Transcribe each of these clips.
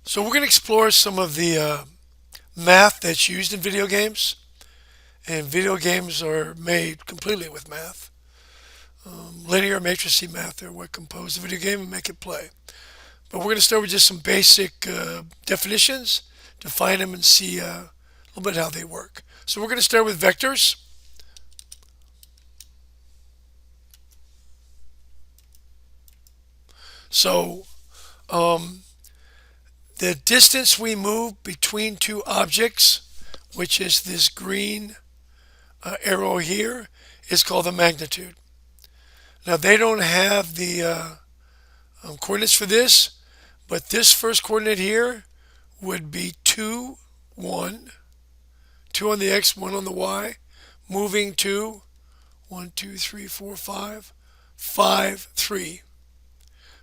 So we're going to explore some of the math that's used in video games. And video games are made completely with math. Linear matrixy math are what compose the video game and make it play. But we're going to start with just some basic definitions, define them, and see a little bit how they work. So we're going to start with vectors. So the distance we move between two objects, which is this green arrow here, is called the magnitude. Now they don't have the coordinates for this, but this first coordinate here would be 2, 1, 2 on the x, 1 on the y, moving to 1, 2, 3, 4, 5, 5, 3.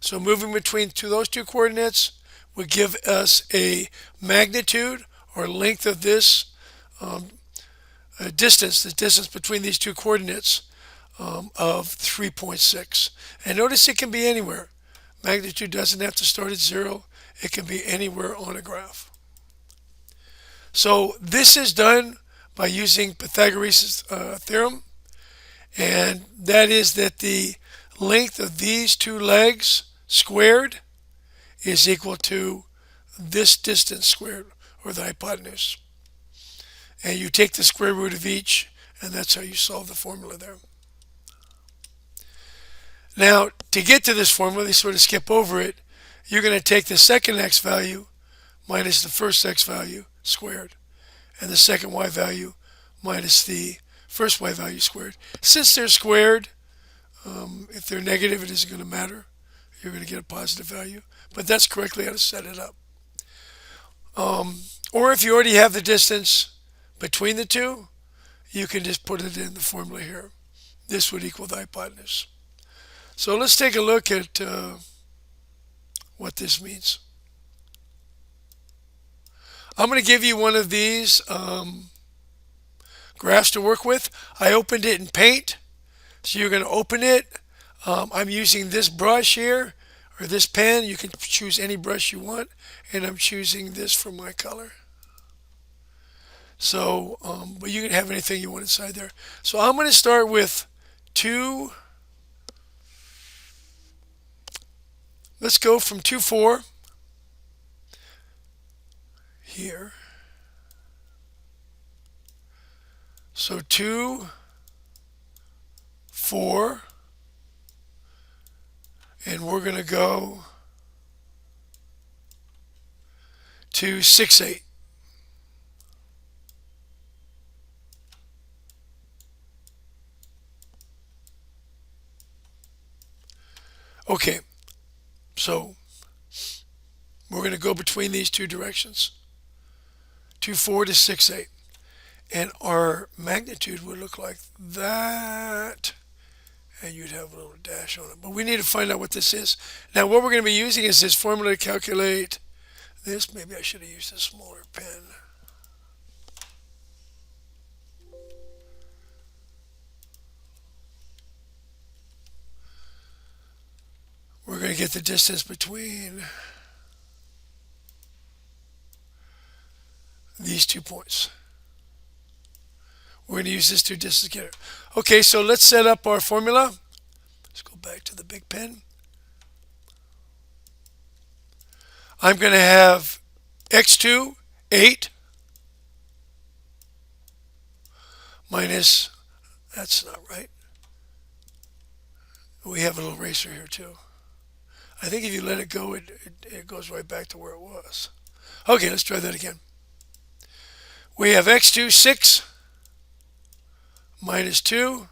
So moving between those two coordinates would give us a magnitude or length of this distance, the distance between these two coordinates of 3.6. And notice it can be anywhere. Magnitude doesn't have to start at 0. It can be anywhere on a graph. So this is done by using Pythagoras' theorem, and that is that the length of these two legs squared is equal to this distance squared, or the hypotenuse. And you take the square root of each, and that's how you solve the formula there. Now, to get to this formula, they sort of skip over it. You're going to take the second x value minus the first x value squared, and the second y value minus the first y value squared. Since they're squared, if they're negative, it isn't going to matter. You're going to get a positive value. But that's correctly how to set it up. Or if you already have the distance between the two, you can just put it in the formula here. This would equal the hypotenuse. So let's take a look at what this means. I'm going to give you one of these graphs to work with. I opened it in Paint. So you're going to open it. I'm using this brush here, or this pen. You can choose any brush you want, and I'm choosing this for my color. So, but you can have anything you want inside there. So I'm going to start with two. Let's go from 2, 4 here. So 2, 4, and we're going to go to 6, 8. Okay, so we're going to go between these two directions, 2, 4 to 6, 8. And our magnitude would look like that, and you'd have a little dash on it. But we need to find out what this is. Now what we're going to be using is this formula to calculate this. Maybe I should have used a smaller pen. We're going to get the distance between these 2 points. We're going to use this two distances together. Okay, so let's set up our formula. Let's go back to the big pen. I'm going to have x2, 8, minus, that's not right. We have a little eraser here too. I think if you let it go, it goes right back to where it was. Okay, let's try that again. We have x2, 6, minus 2,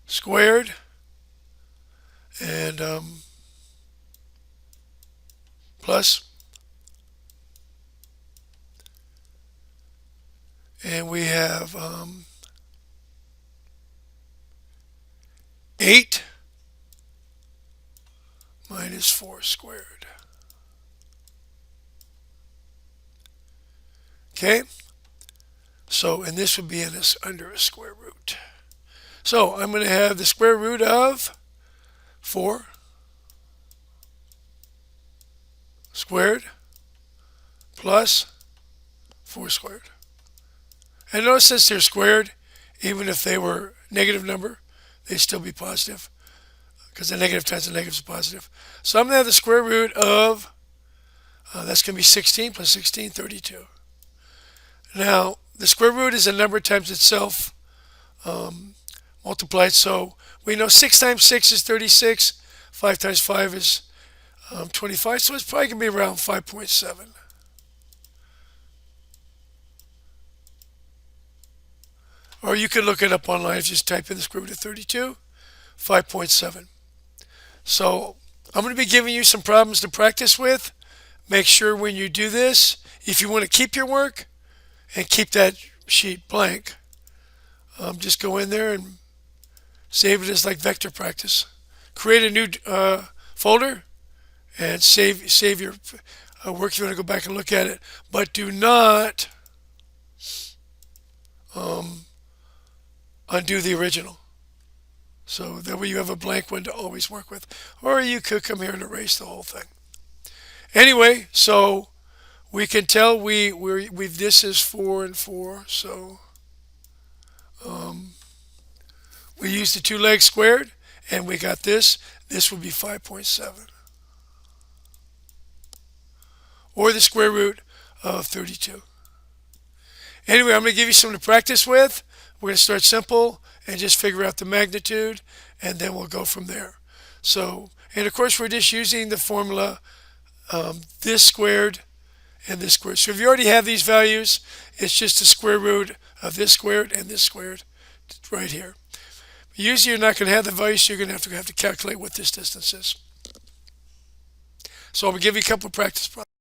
squared, and plus, and we have 8 minus 4 squared. Okay, so, and this would be under a square root. So I'm going to have the square root of 4 squared plus 4 squared. And notice since they're squared, even if they were negative number, they'd still be positive because a negative times a negative is positive. So I'm going to have the square root of, that's going to be 16 plus 16, 32. Now, the square root is a number times itself multiplied. So we know 6 times 6 is 36. 5 times 5 is 25. So it's probably going to be around 5.7. Or you could look it up online if you just type in the square root of 32, 5.7. So I'm going to be giving you some problems to practice with. Make sure when you do this, if you want to keep your work and keep that sheet blank, just go in there and save it as like vector practice. Create a new folder and save your work if you want to go back and look at it. But do not undo the original. So that way you have a blank one to always work with. Or you could come here and erase the whole thing. Anyway, so we can tell this is 4 and 4. So we used the 2 legs squared and we got this. This would be 5.7. Or the square root of 32. Anyway, I'm going to give you something to practice with. We're going to start simple and just figure out the magnitude, and then we'll go from there. So, and of course, we're just using the formula this squared and this squared. So if you already have these values, it's just the square root of this squared and this squared right here. Usually you're not going to have the values, so you're going to have to calculate what this distance is. So I'm going to give you a couple of practice problems.